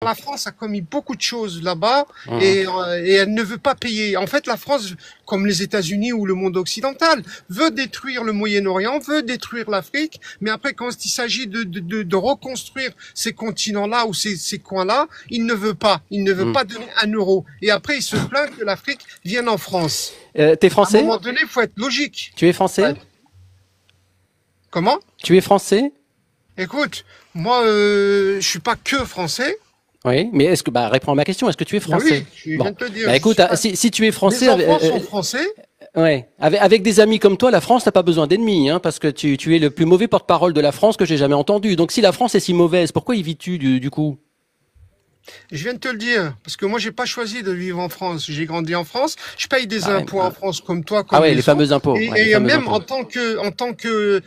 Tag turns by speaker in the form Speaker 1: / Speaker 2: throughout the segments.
Speaker 1: la France a commis beaucoup de choses là-bas et elle ne veut pas payer. En fait, la France, comme les États-Unis ou le monde occidental, veut détruire le Moyen-Orient, veut détruire l'Afrique, mais après, quand il s'agit de reconstruire ces continents-là ou ces coins-là, il ne veut pas. Il ne veut pas donner 1 euro. Et après, il se plaint que l'Afrique vienne en France.
Speaker 2: T'es français?
Speaker 1: À un moment donné, il faut être logique.
Speaker 2: Tu es français?
Speaker 1: Ouais. Comment?
Speaker 2: Tu es français?
Speaker 1: Écoute, moi, je suis pas que français.
Speaker 2: Oui, mais est-ce que, bah, réponds à ma question, est-ce que tu es français?
Speaker 1: Oui, je viens de te dire.
Speaker 2: Bah, écoute, si tu es français,
Speaker 1: mes enfants sont français.
Speaker 2: Ouais, avec des amis comme toi, la France n'a pas besoin d'ennemis, hein, parce que tu es le plus mauvais porte-parole de la France que j'ai jamais entendu. Donc si la France est si mauvaise, pourquoi y vis-tu du coup?
Speaker 1: Je viens de te le dire, parce que moi, j'ai pas choisi de vivre en France. J'ai grandi en France. Je paye des impôts en France comme toi, comme
Speaker 2: les fameux impôts.
Speaker 1: Et même en tant que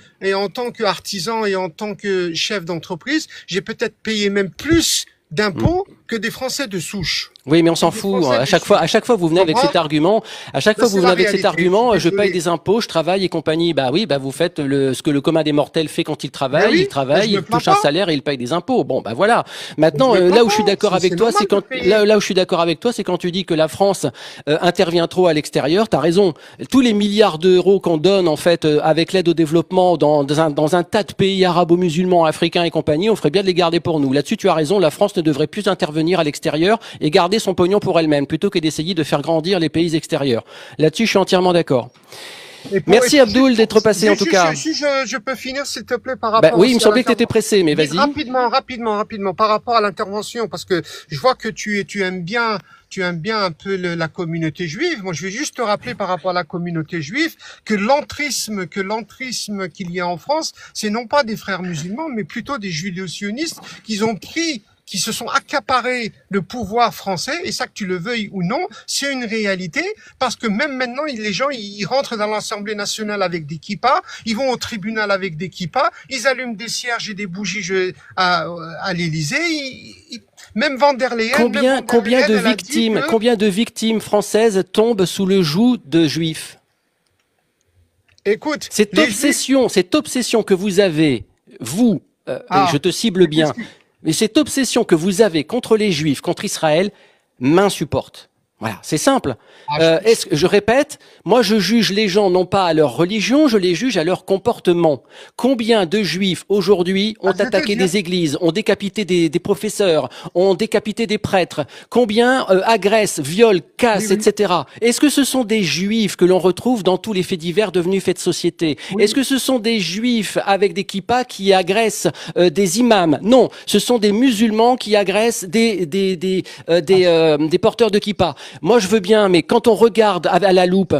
Speaker 1: artisan et en tant que chef d'entreprise, j'ai peut-être payé même plus d'impôts que des Français de souche.
Speaker 2: Oui, mais on s'en fout. À chaque fois, vous venez avec cet argument. À chaque fois, vous venez avec cet argument. Je paye des impôts, je travaille et compagnie. Bah oui, bah vous faites ce que le commun des mortels fait quand il travaille. Il travaille, il touche un salaire et il paye des impôts. Bon, bah voilà. Maintenant, là où je suis d'accord avec toi, c'est quand là où je suis d'accord avec toi, c'est quand tu dis que la France intervient trop à l'extérieur. T'as raison. Tous les milliards d'euros qu'on donne en fait avec l'aide au développement dans un tas de pays arabo-musulmans, africains et compagnie, on ferait bien de les garder pour nous. Là-dessus, tu as raison. La France ne devrait plus intervenir à l'extérieur et garder son pognon pour elle-même plutôt que d'essayer de faire grandir les pays extérieurs. Là-dessus, je suis entièrement d'accord. Merci Abdoul d'être passé en tout cas.
Speaker 1: Si je peux finir s'il te plaît par rapport.
Speaker 2: Oui, il me semblait que tu étais pressé, mais vas-y.
Speaker 1: Rapidement par rapport à l'intervention, parce que je vois que tu aimes bien un peu la communauté juive. Moi, je vais juste te rappeler par rapport à la communauté juive que l'entrisme qu'il y a en France, c'est non pas des frères musulmans, mais plutôt des judéo-sionistes qui se sont accaparés le pouvoir français, et ça que tu le veuilles ou non, c'est une réalité, parce que même maintenant, les gens, ils rentrent dans l'Assemblée nationale avec des kippas, ils vont au tribunal avec des kippas, ils allument des cierges et des bougies à l'Élysée, même Van der Leyen...
Speaker 2: Combien de victimes françaises tombent sous le joug de juifs?
Speaker 1: Écoute,
Speaker 2: cette obsession que vous avez, vous, et je te cible bien, mais cette obsession que vous avez contre les Juifs, contre Israël, m'insupporte. Voilà, c'est simple. Je répète, moi je juge les gens non pas à leur religion, je les juge à leur comportement. Combien de Juifs aujourd'hui ont attaqué des églises, ont décapité des professeurs, ont décapité des prêtres? Combien agressent, violent, cassent, etc. Est-ce que ce sont des Juifs que l'on retrouve dans tous les faits divers devenus faits de société? Est-ce que ce sont des Juifs avec des kippas qui agressent des imams? Non, ce sont des musulmans qui agressent des porteurs de kippas. Moi, je veux bien, mais quand on regarde à la loupe,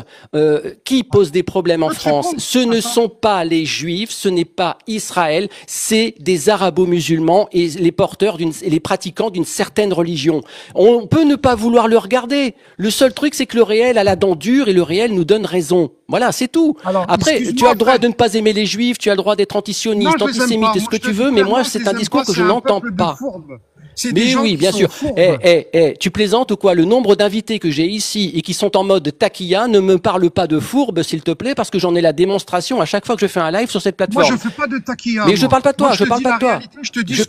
Speaker 2: qui pose des problèmes en France, ce ne sont pas les Juifs, ce n'est pas Israël, c'est des arabo-musulmans et les porteurs et les pratiquants d'une certaine religion. On peut ne pas vouloir le regarder. Le seul truc, c'est que le réel a la dent dure et le réel nous donne raison. Voilà, c'est tout. Alors, après, tu as le droit de ne pas aimer les Juifs, tu as le droit d'être antisioniste, antisémite, ce que tu veux, mais moi, c'est un discours que je n'entends pas. Mais oui, bien sûr. Tu plaisantes ou quoi? Le nombre d'invités que j'ai ici et qui sont en mode taquilla ne me parle pas de fourbe, s'il te plaît, parce que j'en ai la démonstration à chaque fois que je fais un live sur cette plateforme.
Speaker 1: Moi, je fais pas de taquilla.
Speaker 2: Mais je parle pas de toi, je parle pas de toi.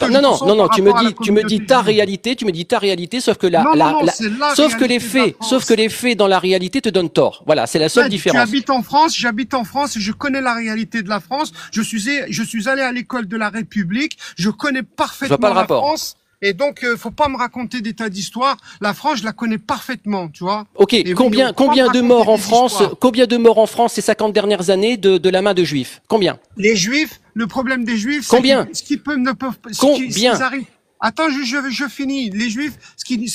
Speaker 2: Non, tu me dis ta réalité, sauf que les faits dans la réalité te donnent tort. Voilà, c'est la seule différence.
Speaker 1: J'habite en France, je connais la réalité de la France. Je suis allé à l'école de la République, je connais parfaitement la France. Et donc, faut pas me raconter des tas d'histoires. La France, je la connais parfaitement, tu vois.
Speaker 2: Ok, combien de morts en France? Combien de morts en France ces 50 dernières années de la main de Juifs? Combien?
Speaker 1: Les Juifs, le problème des Juifs,
Speaker 2: combien?
Speaker 1: Ce qu'ils ne peuvent pas.
Speaker 2: Combien?
Speaker 1: Attends, je finis. Les Juifs, ce qu'ils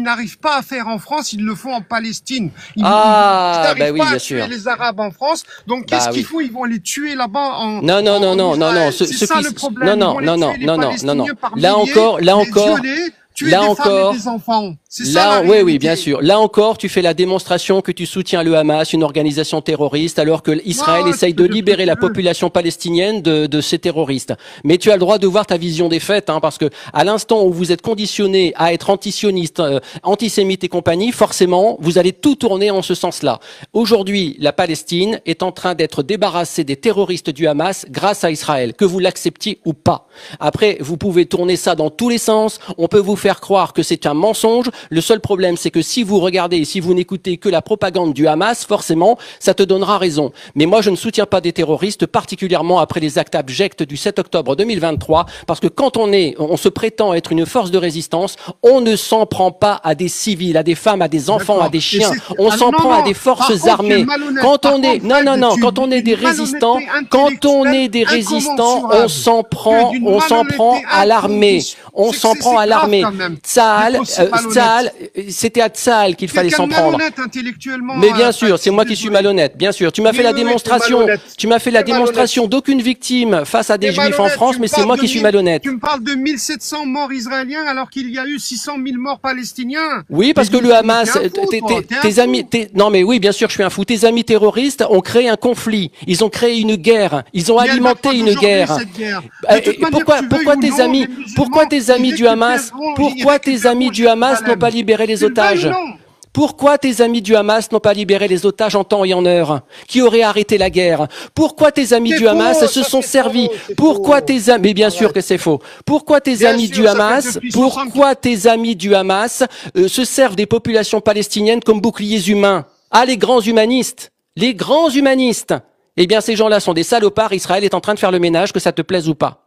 Speaker 1: n'arrivent pas à faire en France, ils le font en Palestine. Ils n'arrivent pas à tuer les Arabes en France. Donc, qu'est-ce qu'ils font? Ils vont les tuer là-bas en
Speaker 2: Non.
Speaker 1: C'est ça le problème.
Speaker 2: Non. Là encore,
Speaker 1: des enfants.
Speaker 2: Là, oui, bien sûr. Là encore, tu fais la démonstration que tu soutiens le Hamas, une organisation terroriste, alors que Israël essaye de libérer la population palestinienne de ces terroristes. Mais tu as le droit de voir ta vision des faits, hein, parce que à l'instant où vous êtes conditionné à être antisioniste, antisémite et compagnie, forcément, vous allez tout tourner en ce sens-là. Aujourd'hui, la Palestine est en train d'être débarrassée des terroristes du Hamas grâce à Israël, que vous l'acceptiez ou pas. Après, vous pouvez tourner ça dans tous les sens. On peut vous faire croire que c'est un mensonge. Le seul problème, c'est que si vous regardez et si vous n'écoutez que la propagande du Hamas, forcément, ça te donnera raison. Mais moi, je ne soutiens pas des terroristes, particulièrement après les actes abjects du 7 octobre 2023, parce que quand on se prétend être une force de résistance, on ne s'en prend pas à des civils, à des femmes, à des enfants, à des chiens. On s'en prend à des forces armées. Quand on est, quand on est des résistants, on s'en prend à l'armée. On s'en prend à l'armée. Tsahal, c'était à Tsahal qu'il fallait s'en prendre. Mais bien sûr, c'est moi qui suis malhonnête. Bien sûr, tu m'as fait la démonstration d'aucune victime face à des juifs en France, mais c'est moi qui suis malhonnête.
Speaker 1: Tu me parles de 1700 morts israéliens alors qu'il y a eu 600 000 morts palestiniens.
Speaker 2: Oui, parce que le Hamas, tes amis, non mais oui, bien sûr, je suis un fou. Tes amis terroristes ont créé un conflit. Ils ont créé une guerre. Ils ont alimenté une guerre. Pourquoi tes amis du Hamas n'ont pas libéré les otages? Pourquoi tes amis du Hamas n'ont pas libéré les otages en temps et en heure, qui auraient arrêté la guerre? Pourquoi tes amis du Hamas se sont servis? Pourquoi tes amis, mais bien sûr que c'est faux. Pourquoi tes amis du Hamas se servent des populations palestiniennes comme boucliers humains? Ah, les grands humanistes. Eh bien, ces gens-là sont des salopards. Israël est en train de faire le ménage, que ça te plaise ou pas.